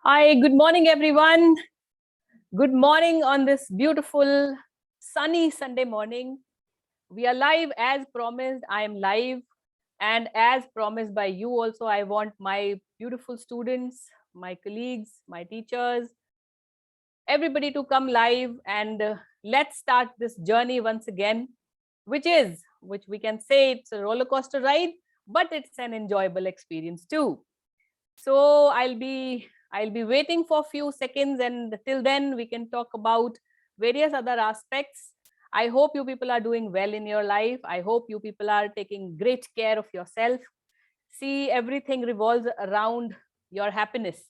Hi, good morning, everyone. Good morning on this beautiful, sunny Sunday morning. We are live as promised. I am live. And as promised by you, also, I want my beautiful students, my colleagues, my teachers, everybody to come live and let's start this journey once again, which we can say it's a roller coaster ride, but it's an enjoyable experience too. So I'll be waiting for a few seconds, and till then we can talk about various other aspects. I hope you people are doing well in your life. I hope you people are taking great care of yourself. See, everything revolves around your happiness.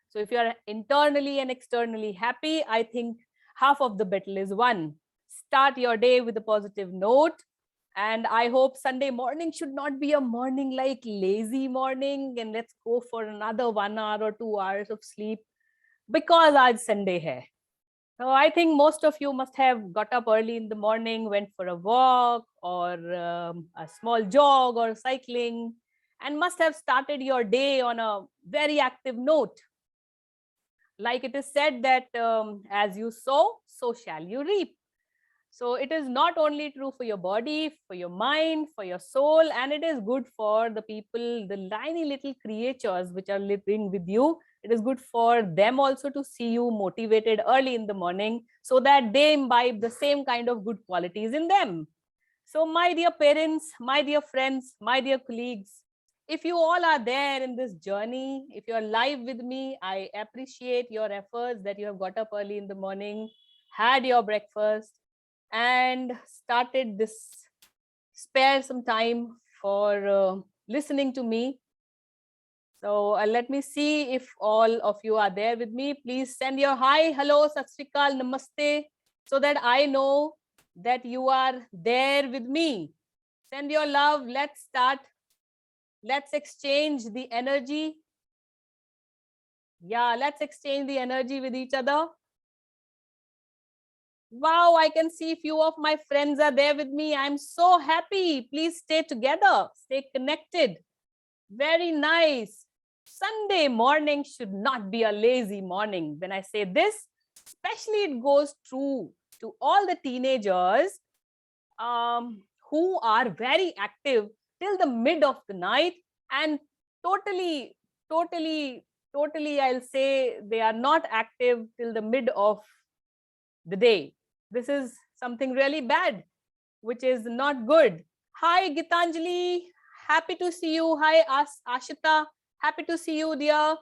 So if you are internally and externally happy, I think half of the battle is won. Start your day with a positive note. And I hope Sunday morning should not be a morning like lazy morning and let's go for another 1 hour or 2 hours of sleep because aaj Sunday hai. So I think most of you must have got up early in the morning, went for a walk or a small jog or cycling, and must have started your day on a very active note. Like it is said that as you sow, so shall you reap. So it is not only true for your body, for your mind, for your soul, and it is good for the people, the tiny little creatures which are living with you. It is good for them also to see you motivated early in the morning so that they imbibe the same kind of good qualities in them. So my dear parents, my dear friends, my dear colleagues, if you all are there in this journey, if you are live with me, I appreciate your efforts that you have got up early in the morning, had your breakfast, and started this, spare some time for listening to me. So let me see if all of you are there with me. Please send your hi, hello, sat sri akal, namaste, so that I know that you are there with me. Send your love. Let's start. Let's exchange the energy. Yeah, let's exchange the energy with each other. Wow, I can see few of my friends are there with me. I'm so happy. Please stay together, stay connected. Very nice. Sunday morning should not be a lazy morning. When I say this, especially it goes true to all the teenagers who are very active till the mid of the night and totally, totally, totally, I'll say they are not active till the mid of the day. This is something really bad, which is not good. Hi, Gitanjali. Happy to see you. Hi, Ashita. Happy to see you, dear.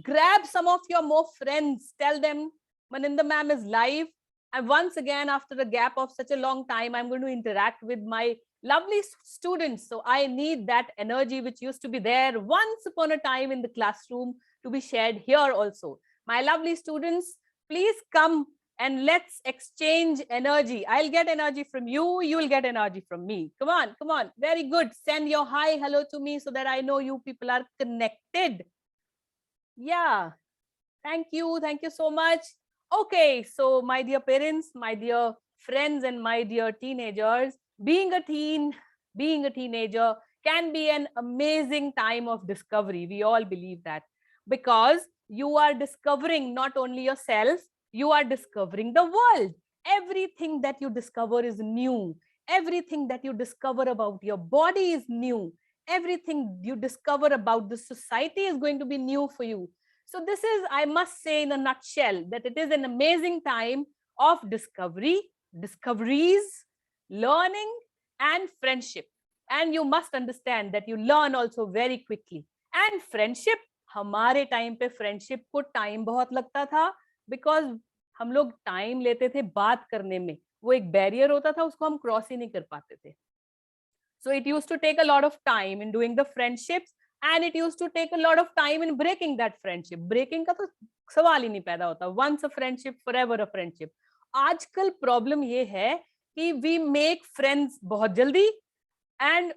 Grab some of your more friends. Tell them Maninda ma'am is live. And once again, after a gap of such a long time, I'm going to interact with my lovely students. So I need that energy which used to be there once upon a time in the classroom to be shared here also. My lovely students, please come and let's exchange energy. I'll get energy from you. You'll get energy from me. Come on, come on. Very good. Send your hi, hello to me so that I know you people are connected. Yeah. Thank you. Thank you so much. Okay. So my dear parents, my dear friends, and my dear teenagers, being a teenager can be an amazing time of discovery. We all believe that because you are discovering not only yourself, you are discovering the world. Everything that you discover is new. Everything that you discover about your body is new. Everything you discover about the society is going to be new for you. So this is, I must say in a nutshell, that it is an amazing time of discovery, discoveries, learning, and friendship. And you must understand that you learn also very quickly. And friendship, हमारे time पे friendship को time बहुत लगता था because हम लोग time लेते थे बात करने में. वो एक बैरियर होता था, उसको हम क्रॉस ही नहीं कर पाते थे. So it used to take a lot of time in doing the friendships, and it used to take a lot of time in breaking that friendship. Breaking का तो सवाल ही नहीं पैदा होता. Once a friendship, forever a friendship. आजकल problem ये है कि we make friends बहुत जल्दी and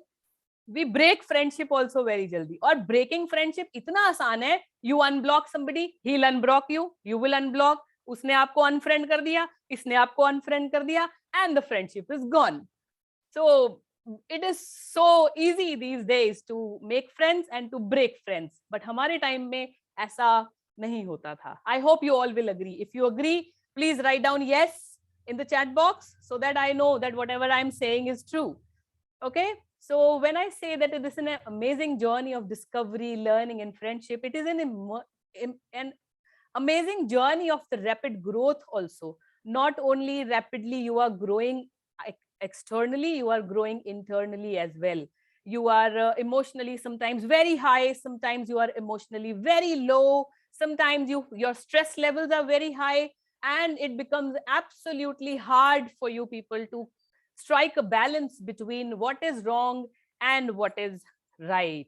we break friendship also very jaldi. और breaking friendship इतना आसान है. You unblock somebody, he'll unblock you, you will unblock. उसने आपको unfriend कर दिया, इसने आपको unfriend कर दिया, and the friendship is gone. So it is so easy these days to make friends and to break friends. But हमारे time में ऐसा नहीं होता था. I hope you all will agree. If you agree, please write down yes in the chat box so that I know that whatever I'm saying is true. Okay. So when I say that it is an amazing journey of discovery, learning, and friendship, it is an amazing journey of the rapid growth also. Not only rapidly you are growing externally, you are growing internally as well. You are emotionally sometimes very high, sometimes you are emotionally very low, sometimes your stress levels are very high, and it becomes absolutely hard for you people to strike a balance between what is wrong and what is right.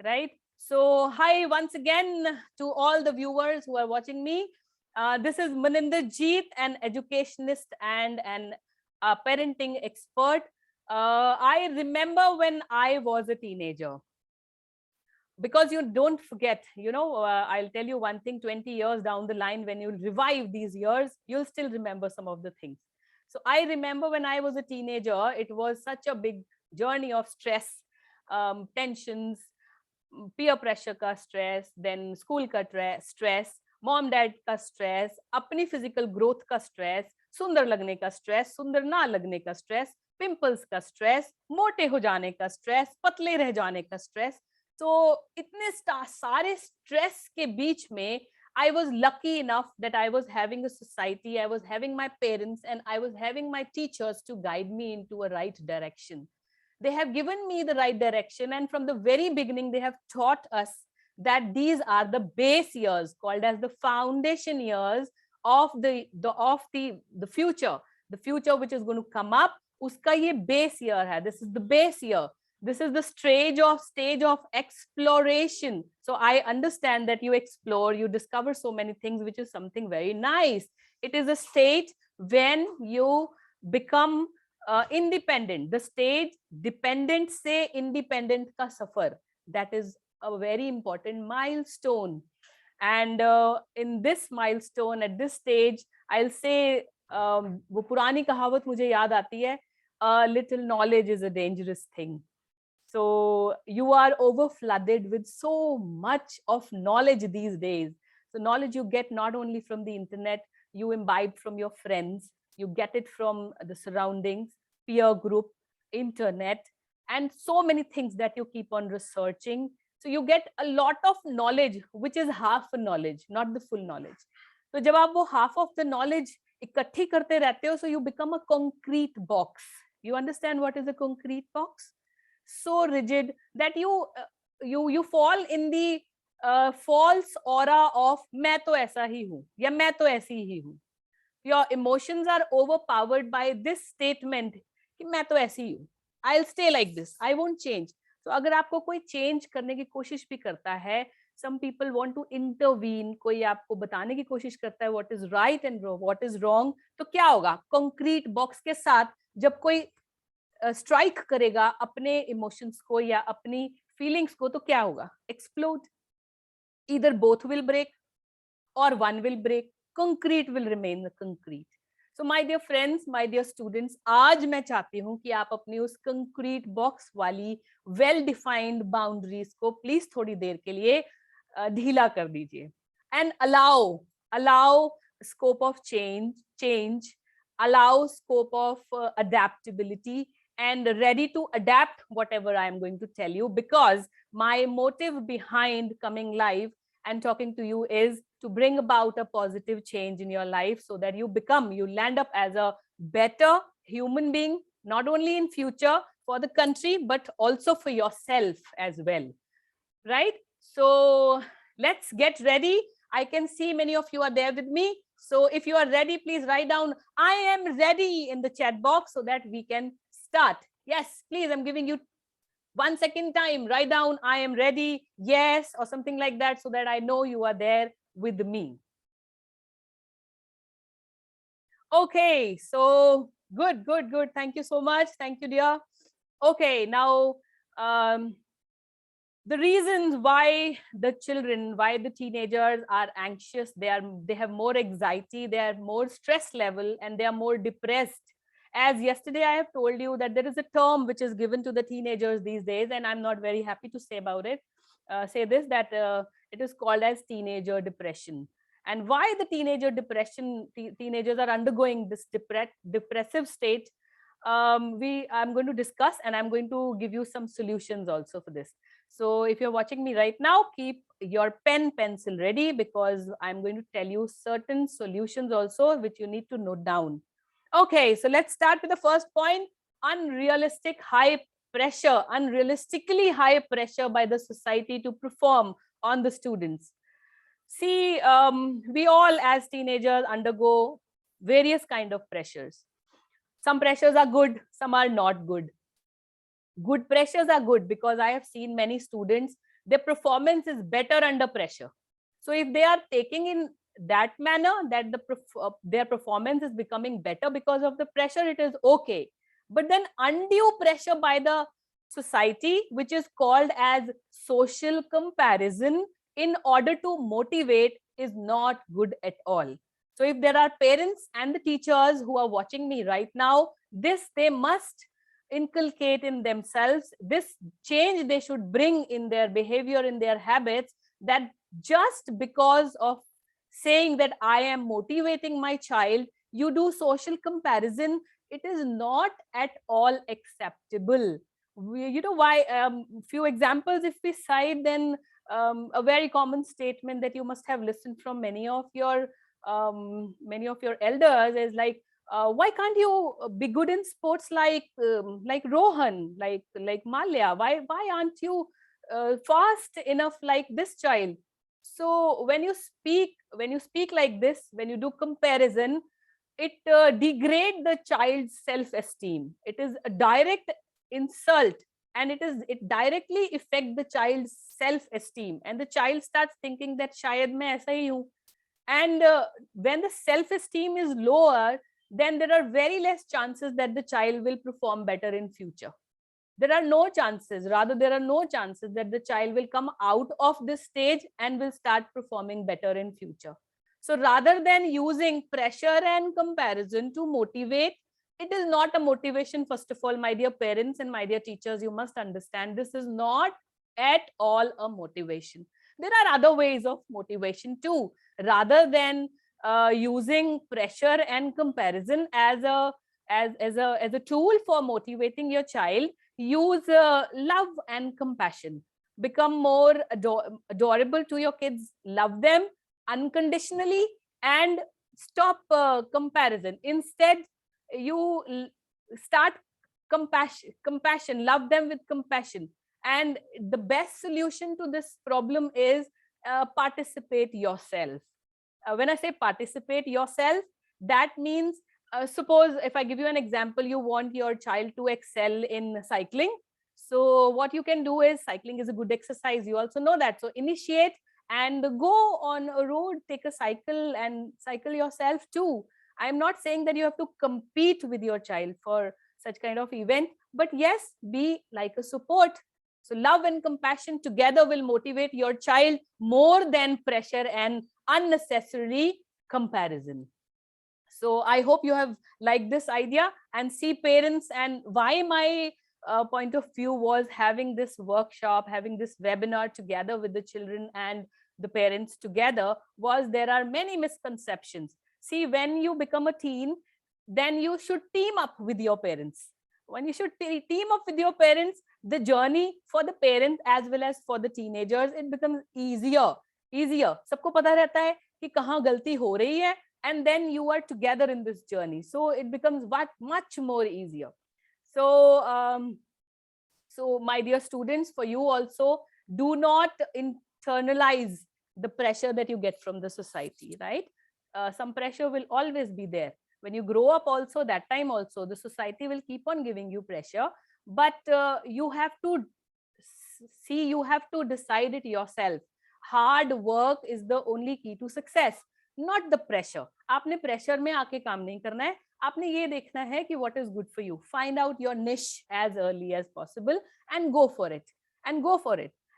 Right. So hi once again to all the viewers who are watching me. This is Maninder Jeet, an educationist and an parenting expert. I remember when I was a teenager, because you don't forget, I'll tell you one thing, 20 years down the line, when you revive these years, you'll still remember some of the things. So I remember when I was a teenager, it was such a big journey of stress, tensions, peer pressure का stress, then school का stress, mom dad का stress, अपनी physical growth का stress, सुंदर लगने का stress, सुंदर ना लगने का stress, pimples का stress, मोटे हो जाने का stress, पतले रह जाने का stress. तो इतने सारे stress के बीच में I was lucky enough that I was having a society, I was having my parents, and I was having my teachers to guide me into a right direction. They have given me the right direction, and from the very beginning they have taught us that these are the base years, called as the foundation years of the future, the future which is going to come up. Uska ye base year hai. This is the base year. This is the stage of exploration. So I understand that you explore, you discover so many things, which is something very nice. It is a state when you become independent. The stage dependent से independent का सफर, that is a very important milestone. And in this milestone, at this stage, I'll say वो पुरानी कहावत मुझे याद आती है, a little knowledge is a dangerous thing. So you are over flooded with so much of knowledge these days. So knowledge you get not only from the internet, you imbibe from your friends, you get it from the surroundings, peer group, internet, and so many things that you keep on researching. So you get a lot of knowledge, which is half a knowledge, not the full knowledge. So जब आप वो half of the knowledge इकट्ठी करते रहते हो, so you become a concrete box. You understand what is a concrete box? So rigid that you fall in the false aura of मैं तो ऐसा ही हूँ या मैं तो ऐसी ही हूँ. Your emotions are overpowered by this statement कि मैं तो ऐसी ही हूँ. I'll stay like this. I won't change. So अगर आपको कोई change करने की कोशिश भी करता है, some people want to intervene, कोई आपको बताने की कोशिश करता है what is right and what is wrong, तो क्या होगा? Concrete box के साथ जब कोई स्ट्राइक करेगा अपने इमोशंस को या अपनी फीलिंग्स को, तो क्या होगा? Explode. Either both will break और one will break. Concrete will remain concrete. So my dear friends, my dear students, आज मैं चाहती हूँ कि आप अपनी उस कंक्रीट बॉक्स वाली वेल डिफाइंड बाउंड्रीज को प्लीज थोड़ी देर के लिए ढीला कर दीजिए. And allow scope of change, allow scope of adaptability, and ready to adapt whatever I am going to tell you, because my motive behind coming live and talking to you is to bring about a positive change in your life, so that you land up as a better human being, not only in future for the country, but also for yourself as well. Right? So let's get ready. I can see many of you are there with me. So if you are ready, please write down I am ready in the chat box so that we can start. Yes, please, I'm giving you 1 second time. Write down I am ready, yes, or something like that, so that I know you are there with me. Okay, so good. Thank you so much. Thank you, dear. Okay, now the reasons why the teenagers are anxious, they have more anxiety, they are more stress level, and they are more depressed. As yesterday I have told you that there is a term which is given to the teenagers these days, and I'm not very happy to say about it. Say this, that It is called as teenager depression. And why the teenager depression, teenagers are undergoing this depressive state, I'm going to discuss, and I'm going to give you some solutions also for this. So if you're watching me right now, keep your pencil ready, because I'm going to tell you certain solutions also which you need to note down. Okay, so let's start with the first point: unrealistic high pressure, unrealistically high pressure by the society to perform on the students. See, we all as teenagers undergo various kind of pressures. Some pressures are good, some are not good. Good pressures are good because I have seen many students, their performance is better under pressure. So if they are taking in that manner that their performance is becoming better because of the pressure, it is okay. But then undue pressure by the society, which is called as social comparison, in order to motivate, is not good at all. So if there are parents and the teachers who are watching me right now, this they must inculcate in themselves, this change they should bring in their behavior, in their habits, that just because of saying that I am motivating my child, you do social comparison. It is not at all acceptable. You know why? Few examples if we cite, then a very common statement that you must have listened from many of your elders is like, why can't you be good in sports like Rohan, like Malia? Why aren't you fast enough like this child? So when you speak like this, when you do comparison, it degrade the child's self-esteem. It is a direct insult, and it directly affect the child's self-esteem, and the child starts thinking that shayad main aisa hi hu. And when the self-esteem is lower, then there are very less chances that the child will perform better in future. There are no chances, rather there are no chances that the child will come out of this stage and will start performing better in future. So rather than using pressure and comparison to motivate, it is not a motivation. First of all, my dear parents and my dear teachers, you must understand, this is not at all a motivation. There are other ways of motivation too. Rather than using pressure and comparison as a tool for motivating your child, use love and compassion. Become more adorable to your kids. Love them unconditionally and stop comparison. Instead, you start compassion. Love them with compassion. And the best solution to this problem is participate yourself. When I say participate yourself, that means, suppose if I give you an example, you want your child to excel in cycling. So what you can do is, cycling is a good exercise, you also know that. So initiate and go on a road, take a cycle and cycle yourself too. I'm not saying that you have to compete with your child for such kind of event, but yes, be like a support. So love and compassion together will motivate your child more than pressure and unnecessary comparison. So I hope you have liked this idea. And see, parents, and why my point of view was having this workshop, having this webinar together with the children and the parents together, was there are many misconceptions. See, when you become a teen, then you should team up with your parents. When you should team up with your parents, the journey for the parent as well as for the teenagers, it becomes easier. सबको पता रहता है कि कहाँ गलती हो रही है, and then you are together in this journey, so it becomes much more easier. So so my dear students, for you also, do not internalize the pressure that you get from the society, right? Some pressure will always be there. When you grow up also, that time also, the society will keep on giving you pressure, but you have to see, you have to decide it yourself. Hard work is the only key to success, not the pressure. आपने pressure में आके काम नहीं करना है. आपने ये देखना है कि what is good for you. Find out your niche as early as possible and go for it.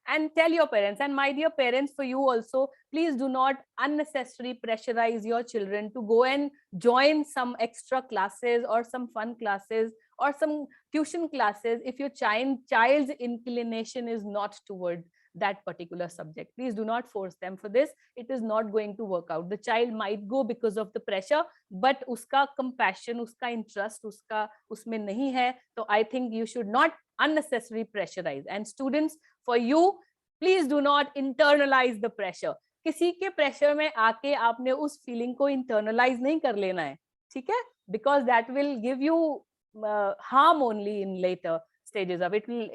And tell your parents, and my dear parents, for you also, please do not unnecessarily pressurize your children to go and join some extra classes or some fun classes or some tuition classes if your child's inclination is not toward that particular subject. Please do not force them for this. It is not going to work out. The child might go because of the pressure, but uska compassion, uska interest, uska usme nahi hai. So I think you should not unnecessarily pressurize. And students, for you, please do not internalize the pressure. किसी के pressure में आके आपने उस feeling को internalise नहीं कर लेना है, ठीक है? Because that will give you harm only in later stages of it. Will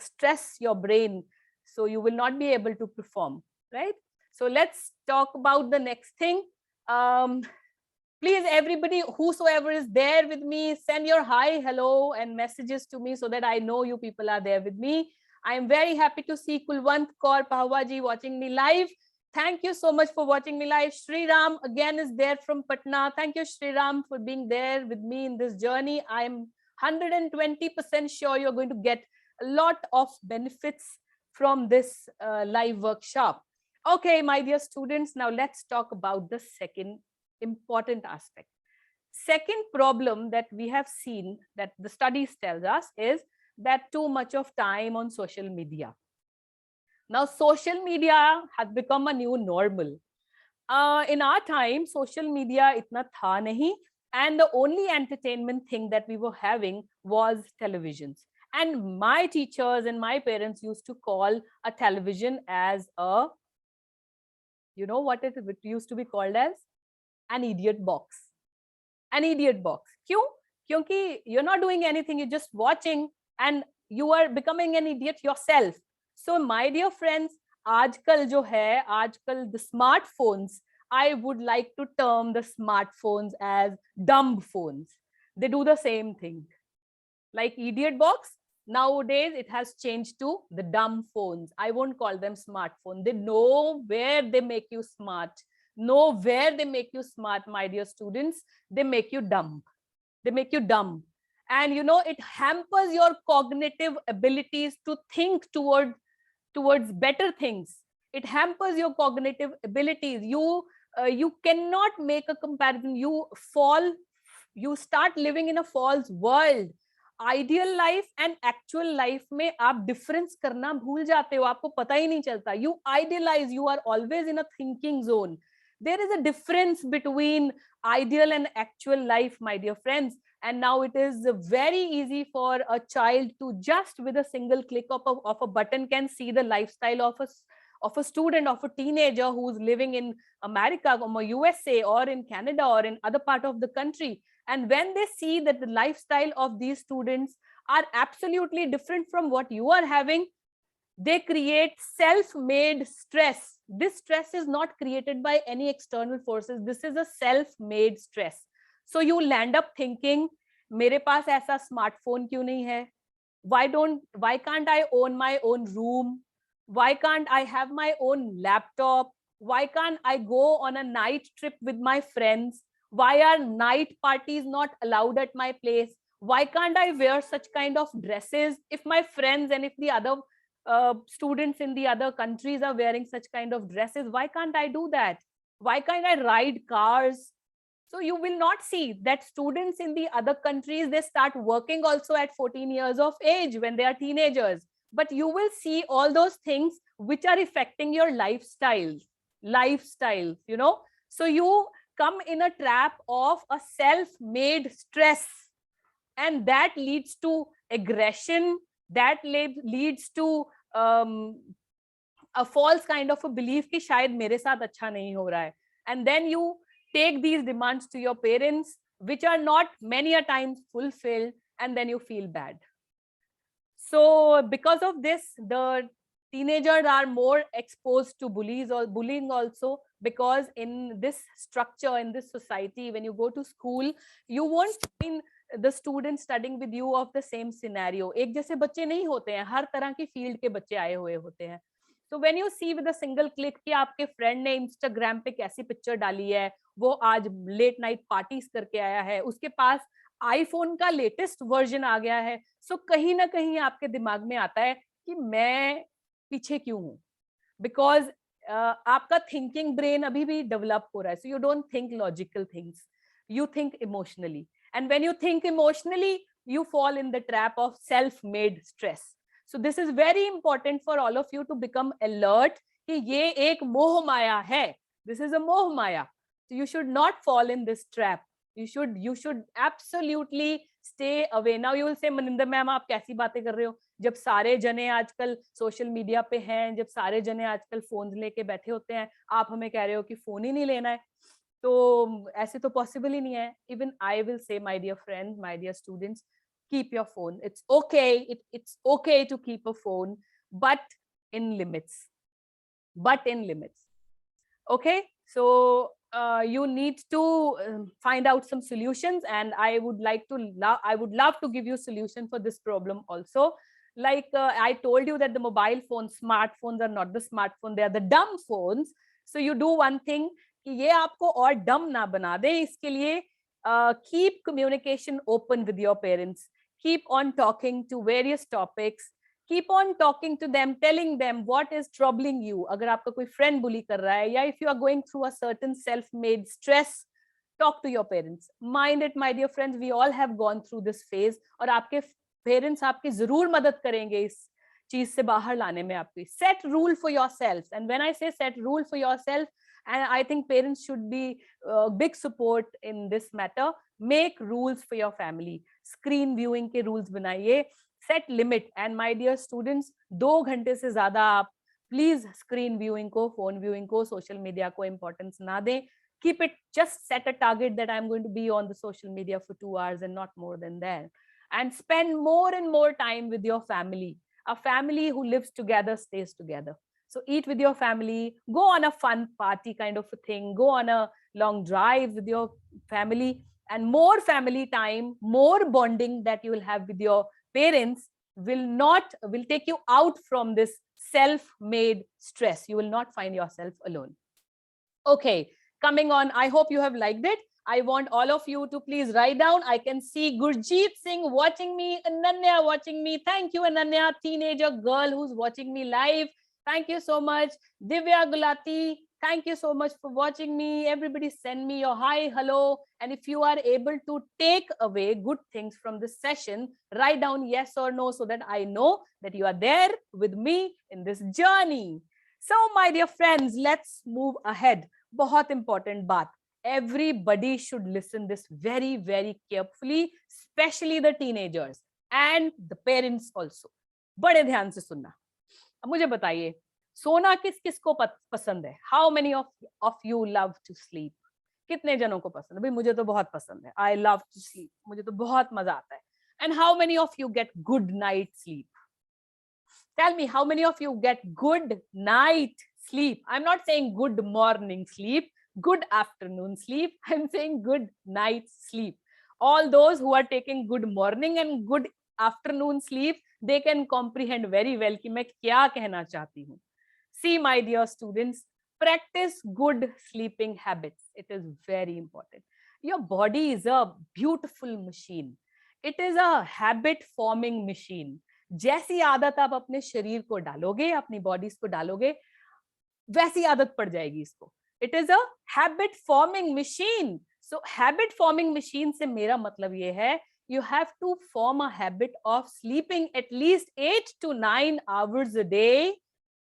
stress your brain, so you will not be able to perform, right? So let's talk about the next thing. Please, everybody, whosoever is there with me, send your hi, hello, and messages to me so that I know you people are there with me. I am very happy to see Kulwant Kaur Pahwa ji watching me live. Thank you so much for watching me live. Shri Ram again is there from Patna. Thank you, Shri Ram, for being there with me in this journey. I am 120% sure you're going to get a lot of benefits from this live workshop. Okay, my dear students, now let's talk about the second important aspect. Second problem that we have seen, that the studies tells us, is that too much of time on social media. Now, social media has become a new normal. In our time, social media itna tha nahi, and the only entertainment thing that we were having was televisions. And my teachers and my parents used to call a television as a, you know what it used to be called as? An idiot box. An idiot box. Kyun? Kyunki you're not doing anything, you're just watching and you are becoming an idiot yourself. So my dear friends, आजकल जो है, आजकल the smartphones, I would like to term the smartphones as dumb phones. They do the same thing. Like idiot box, nowadays it has changed to the dumb phones. I won't call them smartphone. They know where they make you smart. Know where they make you smart, my dear students. They make you dumb. They make you dumb. And you know, it hampers your cognitive abilities to think towards better things. It hampers your cognitive abilities. You cannot make a comparison. You start living in a false world. Ideal life and actual life में आप difference करना भूल जाते हो, आपको पता ही नहीं चलता. You idealize, you are always in a thinking zone. There is a difference between ideal and actual life, my dear friends. And now it is very easy for a child to just with a single click of a button can see the lifestyle of a student, of a teenager who's living in America or USA or in Canada or in other part of the country. And when they see that the lifestyle of these students are absolutely different from what you are having, they create self-made stress. This stress is not created by any external forces. This is a self-made stress. So you land up thinking, मेरे पास ऐसा smartphone क्यों नहीं है? Why can't I own my own room? Why can't I have my own laptop? Why can't I go on a night trip with my friends? Why are night parties not allowed at my place? Why can't I wear such kind of dresses? If my friends and if the other students in the other countries are wearing such kind of dresses, why can't I do that? Why can't I ride cars? So you will not see that students in the other countries, they start working also at 14 years of age when they are teenagers. But you will see all those things which are affecting your lifestyle, you know. So you come in a trap of a self-made stress, and that leads to aggression, that leads to a false kind of a belief कि शायद मेरे साथ अच्छा नहीं हो रहा है. And then you take these demands to your parents, which are not many a times fulfilled, and then you feel bad. So because of this, the teenagers are more exposed to bullying also, because in this structure, in this society, when you go to school, you won't find the students studying with you of the same scenario. एक जैसे बच्चे नहीं होते हैं, हर तरह की field के बच्चे आए हुए होते हैं. So when you see with a single click कि आपके फ्रेंड ने इंस्टाग्राम पे कैसी पिक्चर डाली है, वो आज लेट नाइट पार्टीज करके आया है, उसके पास आईफोन का लेटेस्ट वर्जन आ गया है, सो कहीं ना कहीं आपके दिमाग में आता है कि मैं पीछे क्यों हूं, बिकॉज आपका थिंकिंग ब्रेन अभी भी डेवलप हो रहा है. So you don't think logical things, you think emotionally, and when you think emotionally, you fall in the trap of self-made stress. So this is very important for all of you to become alert कि ये एक मोह माया है. This is a मोह माया. So you should not fall in this trap. You should absolutely stay away. Now you will say, Maninder ma'am, आप कैसी बातें कर रहे हो? जब सारे जने आजकल सोशल मीडिया पे हैं, जब सारे जने आजकल फोन लेके बैठे होते हैं, आप हमें कह रहे हो कि फोन ही नहीं लेना है. तो ऐसे तो पॉसिबल ही नहीं है. Even I will say, my dear friends, my dear students, keep your phone. It's okay. It's okay to keep a phone, but in limits. But in limits. Okay, so you need to find out some solutions, and I would love to give you a solution for this problem also. Like I told you that the mobile phones, smartphones are not the smartphone, they are the dumb phones. So you do one thing कि ये आपको और dumb ना बना दे, इसके लिए keep communication open with your parents. Keep on talking to various topics. Keep on talking to them, telling them what is troubling you. अगर आपका कोई friend bully कर रहा है, या if you are going through a certain self-made stress, talk to your parents. Mind it, my dear friends, we all have gone through this phase. और आपके parents आपकी जरूर मदद करेंगे इस चीज से बाहर लाने में आपकी. Set rule for yourself. And when I say set rule for yourself, and I think parents should be big support in this matter. Make rules for your family. Screen viewing के rules बनाइए. Set limit. And my dear students, 2 घंटे से ज्यादा आप please screen viewing को, phone viewing को, social media को importance ना दें. Keep it, just set a target that I'm going to be on the social media for 2 hours and not more than that. And spend more and more time with your family. A family who lives together stays together. So eat with your family, go on a fun party kind of a thing, go on a long drive with your family, and more family time, more bonding that you will have with your parents will take you out from this self-made stress. You will not find yourself alone. Okay, coming on, I hope you have liked it. I want all of you to please write down. I can see Gurjeet Singh watching me, Ananya watching me. Thank you, Ananya, teenager girl who's watching me live. Thank you so much. Divya Gulati, thank you so much for watching me. Everybody send me your hi, hello. And if you are able to take away good things from this session, write down yes or no so that I know that you are there with me in this journey. So my dear friends, let's move ahead. बहुत important बात. Everybody should listen this very, very carefully, especially the teenagers and the parents also. बड़े ध्यान से सुनना. अब मुझे बताइए, सोना किस किस को पसंद है? How many of you love to sleep? कितने जनों को पसंद है? भाई मुझे तो बहुत पसंद है. I love to sleep. मुझे तो बहुत मजा आता है. And how many of you get good night sleep? Tell me, how many of you get good night sleep? I'm not saying good morning sleep, good afternoon sleep. I'm saying good night sleep. All those who are taking good morning and good afternoon sleep, they can comprehend very well कि मैं क्या कहना चाहती हूँ. See, my dear students, practice good sleeping habits. It is very important. Your body is a beautiful machine. It is a habit forming machine. जैसी आदत आप अपने शरीर को डालोगे, अपनी बॉडीज को डालोगे, वैसी आदत पड़ जाएगी इसको. It is a habit forming machine. So habit forming machine से मेरा मतलब ये है, you have to form a habit of sleeping at least 8 to 9 hours a day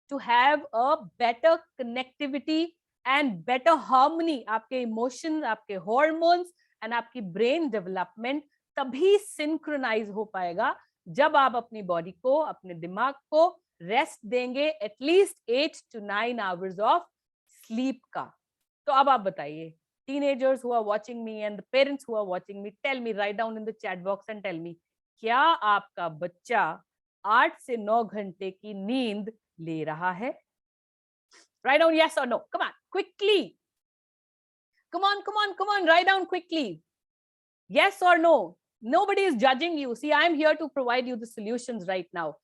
to have a better connectivity and better harmony. आपके emotions, आपके hormones and आपकी brain development तभी synchronize हो पाएगा जब आप अपनी बॉडी को, अपने दिमाग को रेस्ट देंगे at least 8 to 9 hours of sleep का. तो अब आप बताइए, teenagers who are watching me and the parents who are watching me, tell me, write down in the chat box and tell me, क्या आपका बच्चा 8 से 9 घंटे की नींद ले रहा है? Write down yes or no. Come on, quickly. Come on, write down quickly. Yes or no. Nobody is judging you. See, I'm here to provide you the solutions right now.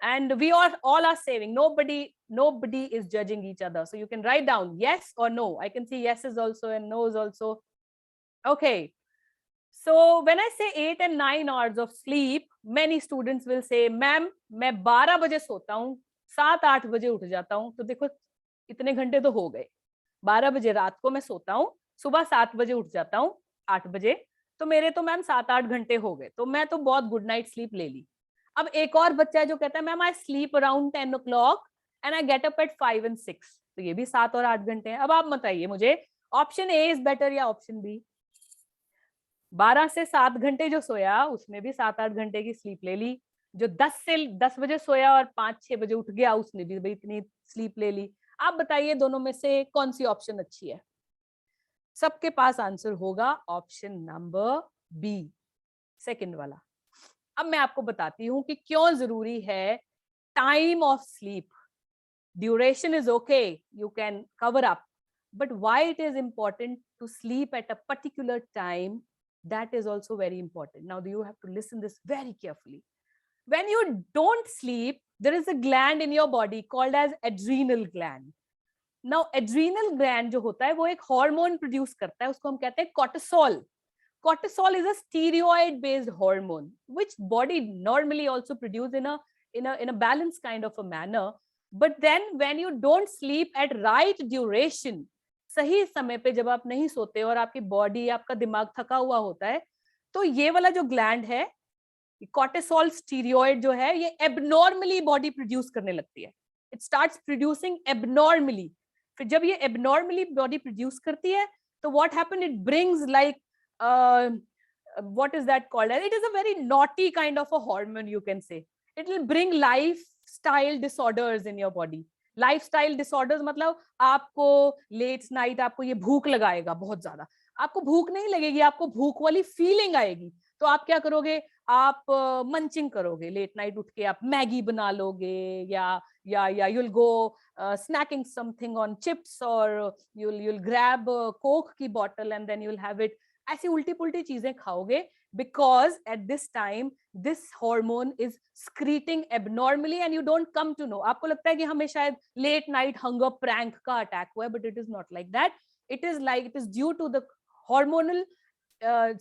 And we all are saving. Nobody is judging each other. So you can write down yes or no. I can see yeses also and no's also. Okay. So when I say 8 and 9 hours of sleep, many students will say, ma'am, मैं 12 बजे सोता हूँ, 7-8 बजे उठ जाता हूँ. तो देखो, इतने घंटे तो हो गए. 12 बजे रात को मैं सोता हूँ, सुबह 7 बजे उठ जाता हूँ, 8 बजे. तो मेरे तो मैम 7-8 घंटे हो गए. तो मैं तो बहुत गुड नाइट स्लीप ले ली. अब एक और बच्चा है जो कहता है ma'am I sleep around 10 o'clock and I get up at 5 and 6, तो ये भी 7 और 8 घंटे हैं। अब आप बताइए मुझे ऑप्शन ए इज बेटर या ऑप्शन बी? 12 से 7 घंटे जो सोया उसने भी 7-8 घंटे की स्लीप ले ली, जो 10 बजे सोया और 5-6 बजे उठ गया उसने भी भाई इतनी स्लीप ले ली। आप बताइए दोनों में से कौन सी ऑप्शन अच्छी है? सबके पास आंसर होगा ऑप्शन नंबर बी, सेकंड वाला। अब मैं आपको बताती हूं कि क्यों जरूरी है time of sleep. Duration is okay, you can cover up, but why it is important to sleep at a particular time, that is also very important. Now you have to listen this very carefully. When you don't sleep, there is a gland in your body called as adrenal gland. Now adrenal gland जो होता है वो एक hormone produce करता है, उसको हम कहते हैं cortisol. Cortisol is a steroid based hormone which body normally also produce in a balanced kind of a manner. But then when you don't sleep at right duration, सही समय पे जब आप नहीं सोते और आपकी बॉडी आपका दिमाग थका हुआ होता है, तो ये वाला जो ग्लैंड है कॉर्टिसोल स्टीरियोइड जो है ये एबनॉर्मली बॉडी प्रोड्यूस करने लगती है। It starts producing abnormally. फिर जब ये एबनॉर्मली बॉडी प्रोड्यूस करती है तो what happen, it brings like what is that called? It is a very naughty kind of a hormone, you can say. It will bring lifestyle disorders in your body. Lifestyle disorders मतलब आपको late night आपको ये भूख लगाएगा बहुत ज्यादा, आपको भूख नहीं लगेगी, आपको भूख वाली फीलिंग आएगी, तो आप क्या करोगे, आप मंचिंग करोगे, लेट नाइट उठ के आप मैगी बना लोगे या you'll go snacking something on chips or you'll grab coke की bottle and then you'll have it. ऐसी उल्टी पुल्टी चीजें खाओगे because at this time this hormone is secreting abnormally and you don't come to know. आपको लगता है कि हमें शायद late night hunger prank का attack हुआ है, but it is not like that. It is due to the hormonal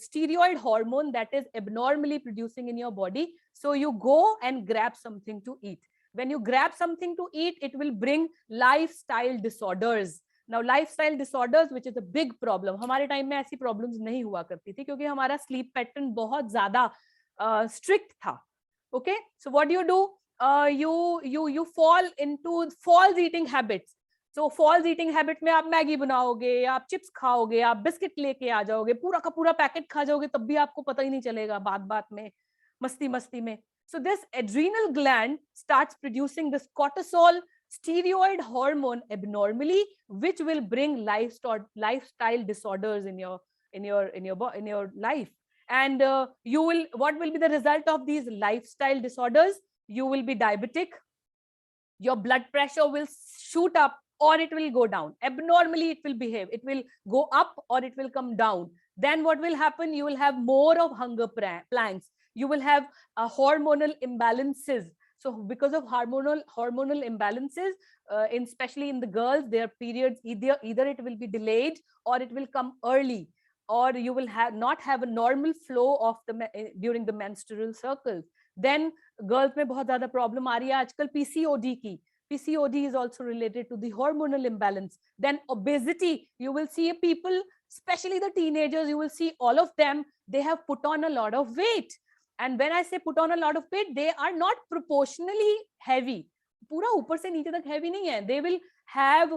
steroid hormone that is abnormally producing in your body. So you go and grab something to eat. When you grab something to eat, it will bring lifestyle disorders. Now lifestyle disorders, which is a big problem. हमारे time में ऐसी problems नहीं हुआ करती थी क्योंकि हमारा sleep pattern बहुत ज्यादा स्ट्रिक्ट था. Okay, so what do? You fall into false eating habits. So false eating habit में आप मैगी बनाओगे, आप चिप्स खाओगे, आप बिस्किट लेके आ जाओगे, पूरा का पूरा पैकेट खा जाओगे, तब भी आपको पता ही नहीं चलेगा, बात बात में, मस्ती मस्ती में. So this adrenal gland starts producing this cortisol steroid hormone abnormally, which will bring lifestyle disorders in your life. And what will be the result of these lifestyle disorders? You will be diabetic, your blood pressure will shoot up or it will go down. Abnormally it will behave, it will go up or it will come down. Then what will happen, you will have more of hunger planks, you will have hormonal imbalances. So because of hormonal imbalances, especially in the girls, their periods either it will be delayed or it will come early, or you will not have a normal flow of during the menstrual cycles. Then girls में बहुत ज़्यादा problem आ रही है आजकल PCOD की. PCOD is also related to the hormonal imbalance. Then obesity, you will see people, especially the teenagers, you will see all of them, they have put on a lot of weight. And when I say put on a lot of weight, they are not proportionally heavy. पूरा ऊपर से नीचे तक heavy नहीं है. They will have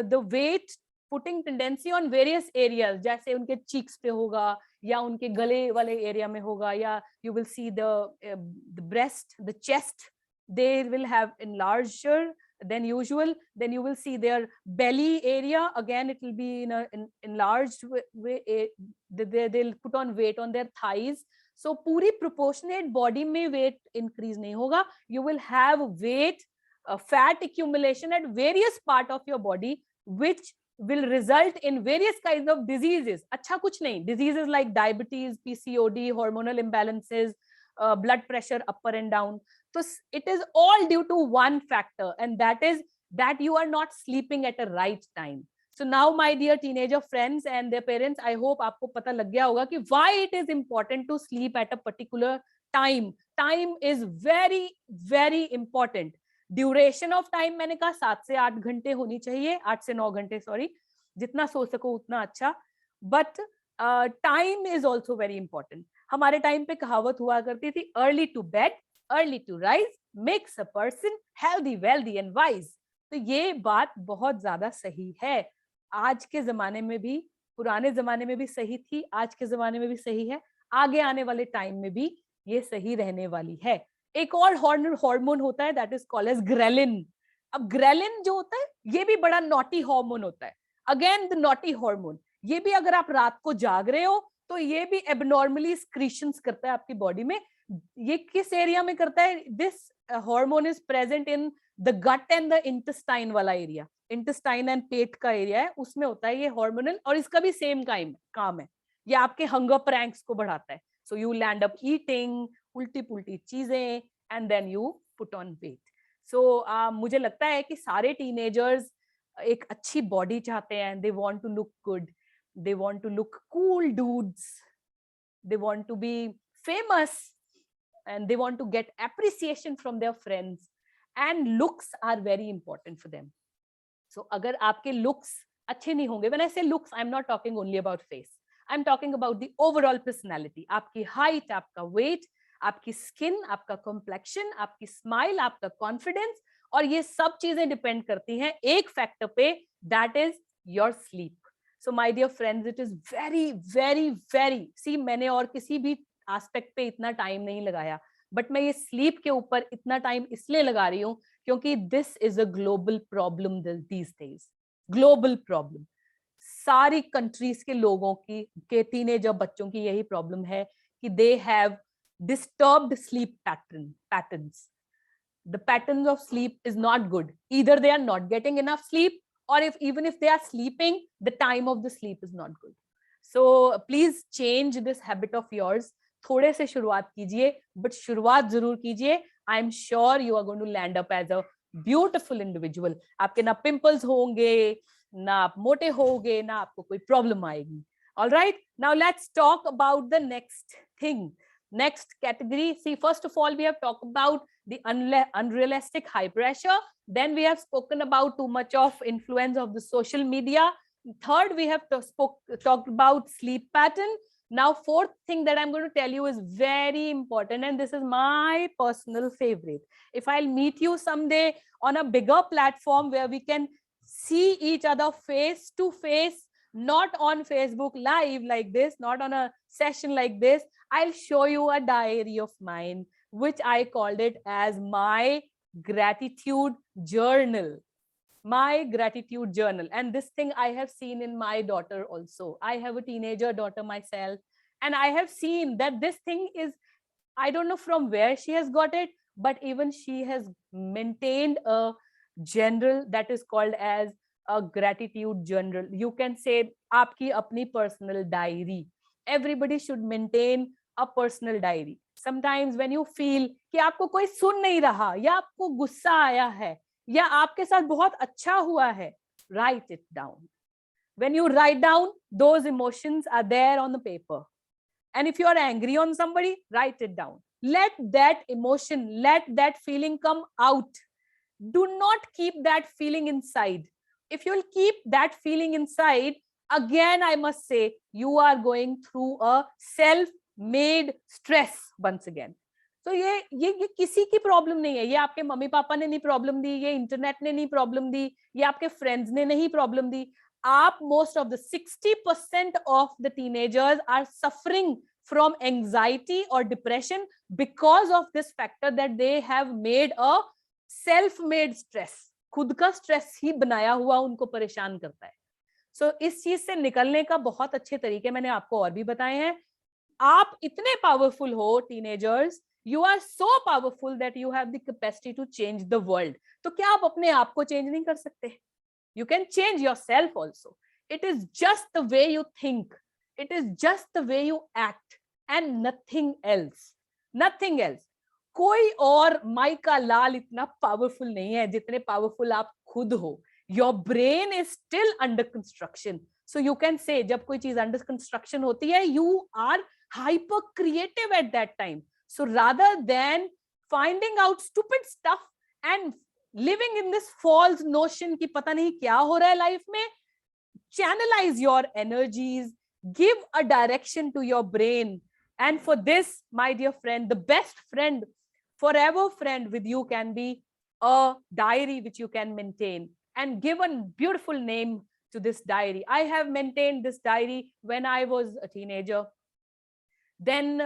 the weight putting tendency on various areas. जैसे उनके cheeks पे होगा या उनके गले वाले area में होगा, या you will see the breast, the chest, they will have enlarger than usual. Then you will see their belly area, again it will be in an enlarged way. They'll put on weight on their thighs. So पूरी proportionate body में weight increase नहीं होगा. You will have weight fat accumulation at various part of your body, which will result in various kinds of diseases. अच्छा कुछ नहीं, diseases like diabetes, PCOD, hormonal imbalances, blood pressure up and down. So it is all due to one factor, and that is that you are not sleeping at a right time. So now my dear teenager friends and their parents, I hope आपको पता लग गया होगा कि why it is important to sleep at a particular time. Time is very very important. Duration of time मैंने कहा 7 से 8 घंटे होनी चाहिए, 8 से 9 घंटे सॉरी, जितना सो सको उतना अच्छा. But time is also very important. हमारे टाइम पे कहावत हुआ करती थी, early to bed early to rise makes a person healthy, wealthy and wise. तो ये बात बहुत ज्यादा सही है. आज के जमाने में भी, पुराने जमाने में भी सही थी, आज के जमाने में भी सही है, आगे आने वाले टाइम में भी ये सही रहने वाली है. एक और हार्मोन होता है, that is called as ghrelin. अब ग्रेलिन जो होता है ये भी बड़ा नॉटी हार्मोन होता है. Again the naughty hormone. ये भी अगर आप रात को जाग रहे हो तो ये भी एबनॉर्मली स्क्रीशंस करता है आपकी बॉडी में. ये किस एरिया में करता है? This hormone is present in the gut and the intestine वाला एरिया. इंटेस्टाइन एंड पेट का एरिया है, उसमें होता है ये हार्मोनल. और इसका भी सेम काम है. ये आपके हंगर प्रैंक्स को बढ़ाता है. So you land up eating उल्टी पुल्टी चीजें and then you put on weight. So मुझे लगता है कि सारे टीनेजर्स एक अच्छी बॉडी चाहते हैं. They want to look good, they want to look cool dudes, they want to be famous, and they want to get appreciation from their friends, and looks are very important for them. So agar aapke looks अच्छे नहीं होंगे, when I say looks I'm not talking only about face, I'm talking about the overall personality. आपकी height, आपका weight, आपकी skin, आपका complexion, आपकी smile, आपका confidence, और ये सब चीजें डिपेंड करती हैं एक फैक्टर पे, that is your sleep. So my dear friends, it is very, very, very, see मैंने और किसी भी एस्पेक्ट पे इतना टाइम नहीं लगाया, बट मैं ये स्लीप के ऊपर इतना टाइम इसलिए लगा रही हूँ क्योंकि this is a global problem these days. Global problem. सारी कंट्रीज के लोगों की, के टीनेजर बच्चों की यही प्रॉब्लम है कि they have disturbed sleep patterns. The patterns of sleep is not good. Either they are not getting enough sleep, or even if they are sleeping, the time of the sleep is not good. So please change this habit of yours. थोड़े से शुरुआत कीजिए, but शुरुआत जरूर कीजिए. I am sure you are going to land up as a beautiful individual. आपके ना pimples होंगे, ना आप मोटे होगे, ना आपको कोई problem आएगी. All right. Now let's talk about the next thing. Next category. See, first of all, we have talked about the unrealistic high pressure. Then we have spoken about too much of influence of the social media. Third, we have talked about sleep pattern. Now, fourth thing that I'm going to tell you is very important, and this is my personal favorite. If I'll meet you someday on a bigger platform where we can see each other face to face, not on Facebook Live like this, not on a session like this, I'll show you a diary of mine, which I called it as my gratitude journal. My gratitude journal. And this thing I have seen in my daughter also. I have a teenager daughter myself, and I have seen that this thing is, I don't know from where she has got it, but even she has maintained a journal that is called as a gratitude journal. You can say aapki apni personal diary. Everybody should maintain a personal diary. Sometimes when you feel कि आपको कोई सुन नहीं रहा, या आपको गुस्सा आया है, या आपके साथ बहुत अच्छा हुआ है, write it down. When you write down, those emotions are there on the paper. And if you are angry on somebody, write it down. Let that emotion, let that feeling come out. Do not keep that feeling inside. If you'll keep that feeling inside, again I must say, you are going through a self-made stress once again. तो ये किसी की problem नहीं है. ये आपके mummy papa ने नहीं प्रॉब्लम दी, ये इंटरनेट ने नहीं प्रॉब्लम दी, ये आपके फ्रेंड्स ने नहीं प्रॉब्लम दी. आप, most of the 60% of the teenagers are suffering from anxiety or depression because of this factor that they have made a self-made stress. खुद का स्ट्रेस ही बनाया हुआ उनको परेशान करता है. सो इस चीज से निकलने का बहुत अच्छे तरीके मैंने आपको और भी बताए हैं. आप इतने पावरफुल हो teenagers, you are so powerful that you have the capacity to change the world. तो क्या आप अपने आप को चेंज नहीं कर सकते? You can change yourself also. It is just the way you think. It is just the way you act and nothing else. Nothing else. कोई और माइका लाल इतना पावरफुल नहीं है जितने पावरफुल आप खुद हो. Your brain is still under construction. So you can say जब कोई चीज under construction होती है, you are hyper creative at that time. So rather than finding out stupid stuff and living in this false notion कि पता नहीं क्या हो रहा है लाइफ में, channelize your energies, give a direction to your brain. And for this, my dear friend, the best friend forever friend with you can be a diary which you can maintain, and give a beautiful name to this diary. I have maintained this diary when I was a teenager. Then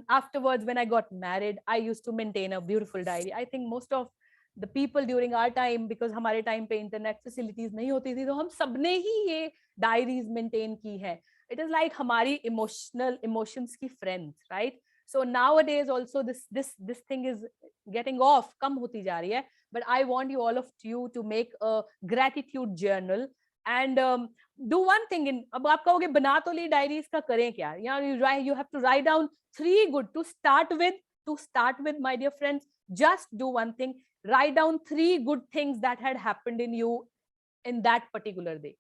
afterwards, when I got married, I used to maintain a beautiful diary. I think most of the people during our time, because हमारे time पे internet facilities नहीं होती थी, तो हम सबने ही ये diaries maintain की है. It is like हमारी emotions की friends, right? So nowadays also this thing is getting off, कम होती जा रही है. But I want you, all of you, to make a gratitude journal and do one thing. In अब आप कहोगे बना तो ली डायरी, इसका करें क्या? You have to write down 3 good to start with, my dear friends. Just do one thing. Write down 3 good things that had happened in you in that particular day.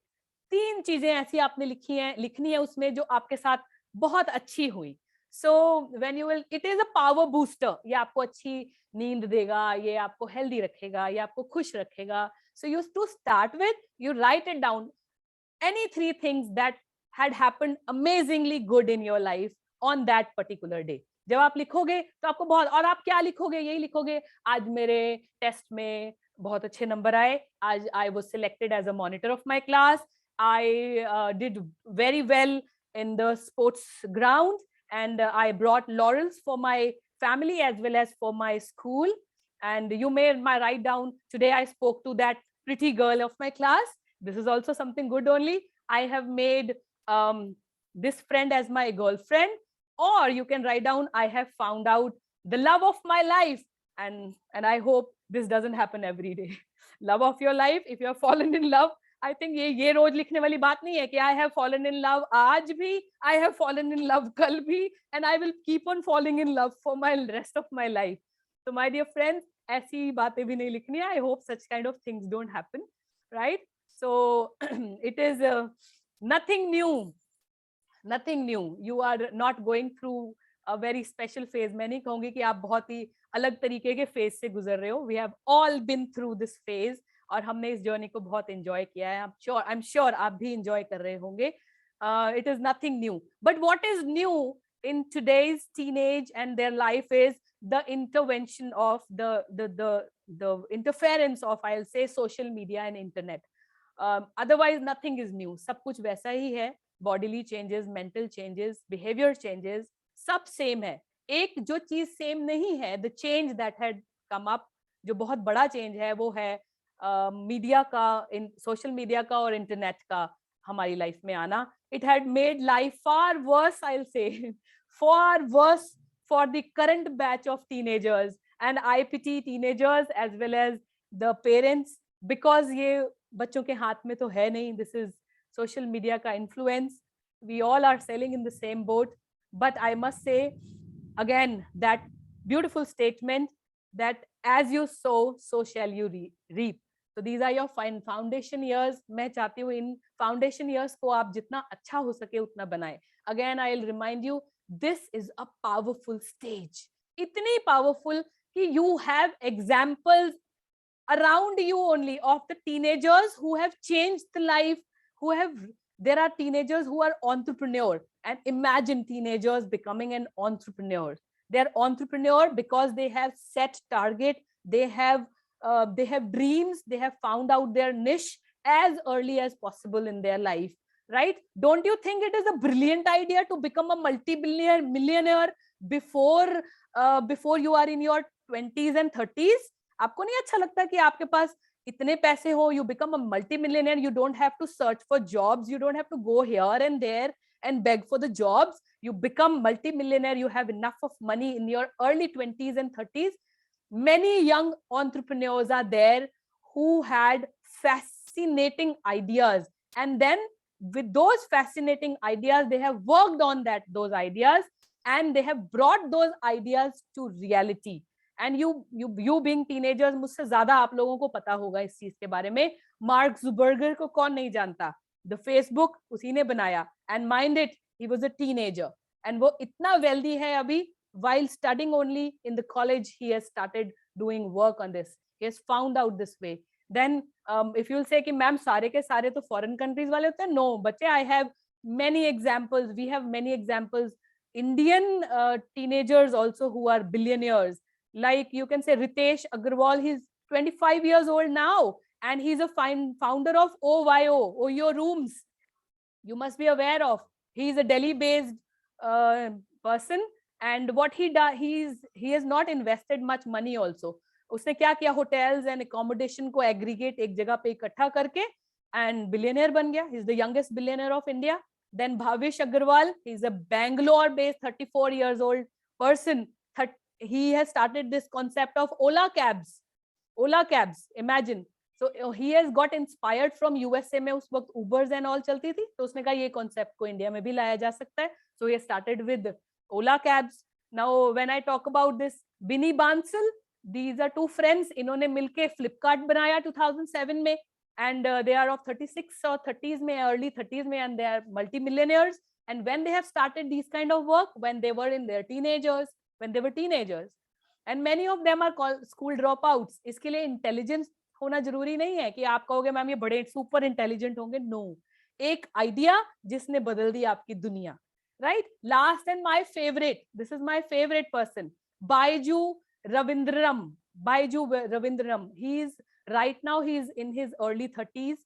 3 चीजें ऐसी आपने लिखनी है उसमें जो आपके साथ बहुत अच्छी हुई. So when you will, it is a power booster. ये आपको अच्छी नींद देगा, ये आपको healthy रखेगा, ये आपको खुश रखेगा. So you to start with, you write it down. Any 3 things that had happened amazingly good in your life on that particular day. जब आप लिखोगे तो आपको बहुत, और आप क्या लिखोगे? यही लिखोगे, आज मेरे टेस्ट में बहुत अच्छे नंबर आए, आज I was selected as a monitor of my class, I did very well in the sports ground, and I brought laurels for my family as well as for my school. And you may write down, today I spoke to that pretty girl of my class. This is also something good only. I have made this friend as my girlfriend. Or you can write down, I have found out the love of my life. And I hope this doesn't happen every day. Love of your life, if you have fallen in love, I think ये रोज लिखने वाली बात नहीं है कि I have fallen in love आज भी, I have fallen in love कल भी, and I will keep on falling in love for my rest of my life. So my dear friends, ऐसी बातें भी नहीं लिखनी है. I hope such kind of things don't happen, right? So it is nothing new. Nothing new. You are not going through a very special phase. मैं नहीं कहूंगी कि आप बहुत ही अलग तरीके के फेज से गुजर रहे हो. We have all been through this phase और हमने इस जर्नी को बहुत एंजॉय किया है. I'm sure आप भी एंजॉय कर रहे होंगे. It is nothing new. But what is new in today's teenage and their life is the intervention of the interference of, I'll say, social media and internet. Otherwise nothing is new. सब कुछ वैसा ही है. Bodily changes, mental changes, behavior changes, सब same है. एक जो चीज same नहीं है, the change that had come up, जो बहुत बड़ा change है, वो है मीडिया का, सोशल मीडिया का और इंटरनेट का हमारी लाइफ में आना. It had made life far worse, I'll say, far worse for the current batch of teenagers, and I pity teenagers as well as the parents, because ये बच्चों के हाथ में तो है नहीं. This is social media ka influence. We all are sailing in the same boat. But I must say again that beautiful statement that as you sow, so shall you reap. So these are your foundation years. मैं चाहती हूँ इन foundation years को आप जितना अच्छा हो सके उतना बनाएं. Again, I'll remind you, this is a powerful stage. इतनी powerful कि you have examples around you only of the teenagers who have changed the life. There are teenagers who are entrepreneur, and imagine teenagers becoming an entrepreneur. They're entrepreneur because they have set target, they have dreams, they have found out their niche as early as possible in their life, right? Don't you think it is a brilliant idea to become a millionaire before you are in your 20s and 30s? आपको नहीं अच्छा लगता कि आपके पास इतने पैसे हो, you become a multi-millionaire, you don't have to search for jobs, you don't have to go here and there and beg for the jobs, you become multi-millionaire, you have enough of money in your early 20s and 30s. Many young entrepreneurs are there who had fascinating ideas, and then with those fascinating ideas, they have worked on those ideas, and they have brought those ideas to reality. And you being teenagers, मुझसे ज्यादा आप लोगों को पता होगा इस चीज के बारे में. मार्क जुबर्गर को कौन नहीं जानता? The Facebook उसी ने बनाया, and mind it, he was a teenager, and वो इतना wealthy है अभी. While studying only in the college, he has started doing work on this. He has found out this way. Then if you'll say कि ma'am सारे के सारे तो foreign countries वाले होते हैं, no बच्चे, I have many examples. We have many examples. Indian teenagers also who are billionaires. like you can say Ritesh Agarwal. He's 25 years old now, and he's a founder of Oyo Rooms. You must be aware of. He's a Delhi based person, and what he does, he has not invested much money also. उसने क्या किया, hotels and accommodation को aggregate एक जगह पे इकट्ठा करके and billionaire बन गया. He's the youngest billionaire of India. Then Bhavish Agarwal, he's a Bangalore based 34 years old person. He has started this concept of Ola cabs. Imagine. So he has got inspired from USA में उस वक्त Ubers and all चलती थी, तो उसने कहा ये concept को इंडिया में भी लाया जा सकता है. So he started with Ola cabs. Now when I talk about this Binny Bansal, these are two friends. इन्होंने मिलके Flipkart बनाया 2007 में, and they are of 36 or 30s में, early 30s में, and they are multi-millionaires. And when they have started these kind of work, when they were in their teenagers, and many of them are called school dropouts. इसके लिए intelligence होना जरूरी नहीं है कि आप कहोगे मैम ये बड़े सुपर इंटेलिजेंट होंगे. नो, एक आइडिया जिसने बदल दी आपकी दुनिया. Right. Last and my favourite, this is my favourite person, Byju Ravindran. He is right now, he is in his early 30s,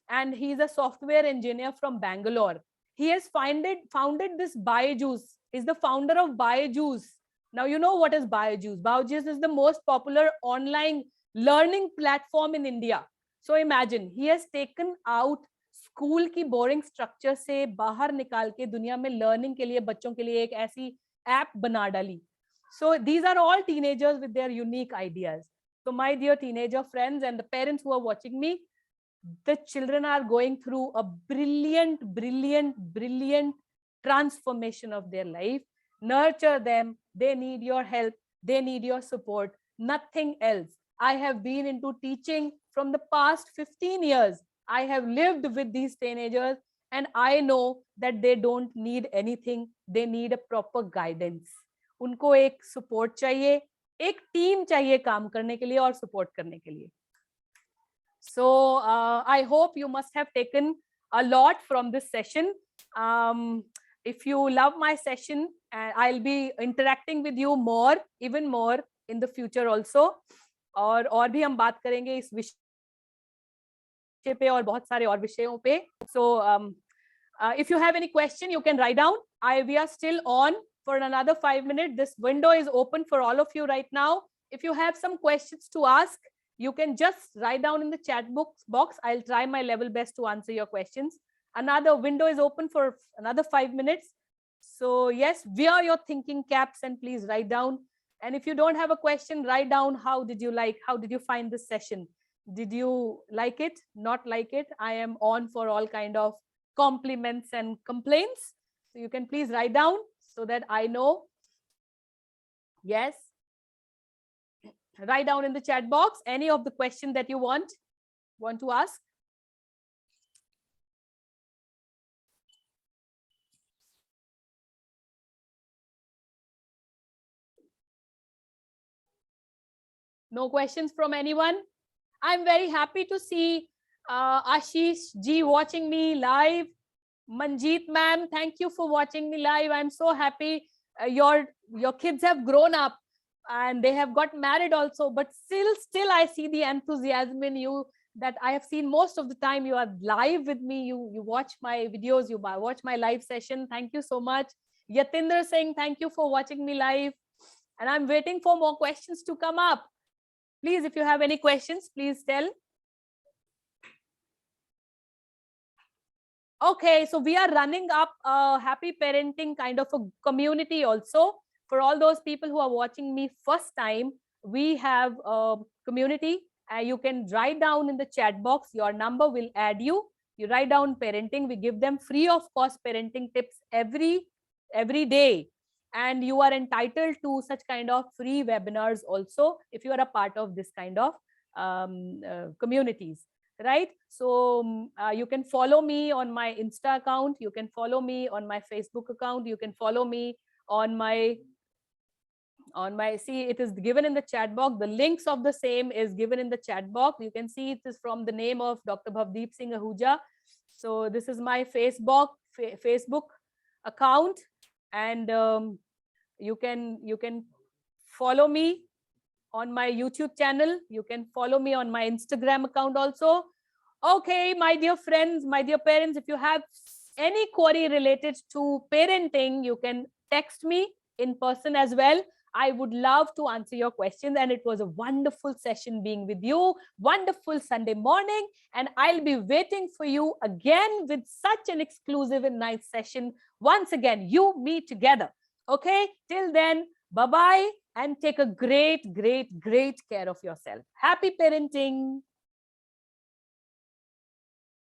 and he is a software engineer from Bangalore. He has founded this Byju's. He's the founder of Byju's. Now you know what is Byju's. Byju's is the most popular online learning platform in India. So imagine, he has taken out school की boring structure से बाहर निकाल के दुनिया में learning के लिए, बच्चों के लिए एक ऐसी app बना डाली. So these are all teenagers with their unique ideas. So my dear teenager friends and the parents who are watching me, the children are going through a brilliant transformation of their life. Nurture them. They need your help. They need your support. Nothing else. I have been into teaching from the past 15 years. I have lived with these teenagers, and I know that they don't need anything. They need a proper guidance. उनको एक support चाहिए, एक team चाहिए काम करने के लिए और support करने के लिए. So I hope you must have taken a lot from this session. If you love my session, I'll be interacting with you more, even more in the future also. और भी हम बात करेंगे इस विषय पे और बहुत सारे और विषयों पे. So if you have any question, you can write down. We are still on for another 5 minutes. This window is open for all of you right now. If you have some questions to ask, you can just write down in the chat box. I'll try my level best to answer your questions. Another window is open for another 5 minutes. So yes, wear your thinking caps and please write down. And if you don't have a question, write down how did you find this session? Did you like it? Not like it? I am on for all kind of compliments and complaints. So you can please write down so that I know. Yes. Write down in the chat box any of the question that you want to ask. No questions from anyone? I'm very happy to see Ashish ji watching me live. Manjeet ma'am, thank you for watching me live. I'm so happy. Your kids have grown up and they have got married also, but still I see the enthusiasm in you that I have seen most of the time. You are live with me. You watch my videos, you watch my live session. Thank you so much. Yatinder Singh, thank you for watching me live. And I'm waiting for more questions to come up. Please, if you have any questions, please tell. Okay, so we are running up a happy parenting kind of a community also. For all those people who are watching me first time, we have a community. You can write down in the chat box, your number will add you. You write down parenting. We give them free of cost parenting tips every day. And you are entitled to such kind of free webinars also if you are a part of this kind of communities. Right? So you can follow me on my Insta account. You can follow me on my Facebook account. You can follow me on my see, it is given in the chat box. The links of the same is given in the chat box. You can see it is from the name of Dr. Bhavdeep Singh Ahuja. So this is my Facebook account, and you can follow me on my YouTube channel. You can follow me on my Instagram account also. Okay, my dear friends, my dear parents, if you have any query related to parenting, you can text me in person as well. I would love to answer your questions. And it was a wonderful session being with you. Wonderful Sunday morning. And I'll be waiting for you again with such an exclusive and nice session. Once again, you, me together. Okay, till then, bye-bye and take a great, great, great care of yourself. Happy parenting.